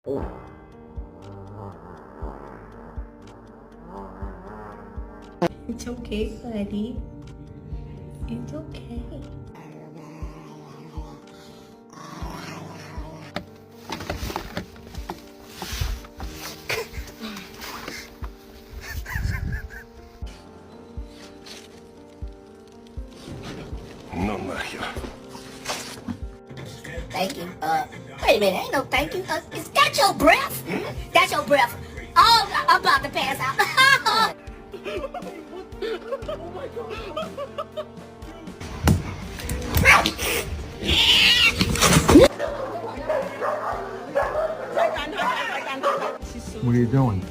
It's okay, buddy. It's okay. No magia. Thank you. Wait a minute, ain't no thank you. Is that your breath? That's your breath. Oh, I'm about to pass out. What are you doing?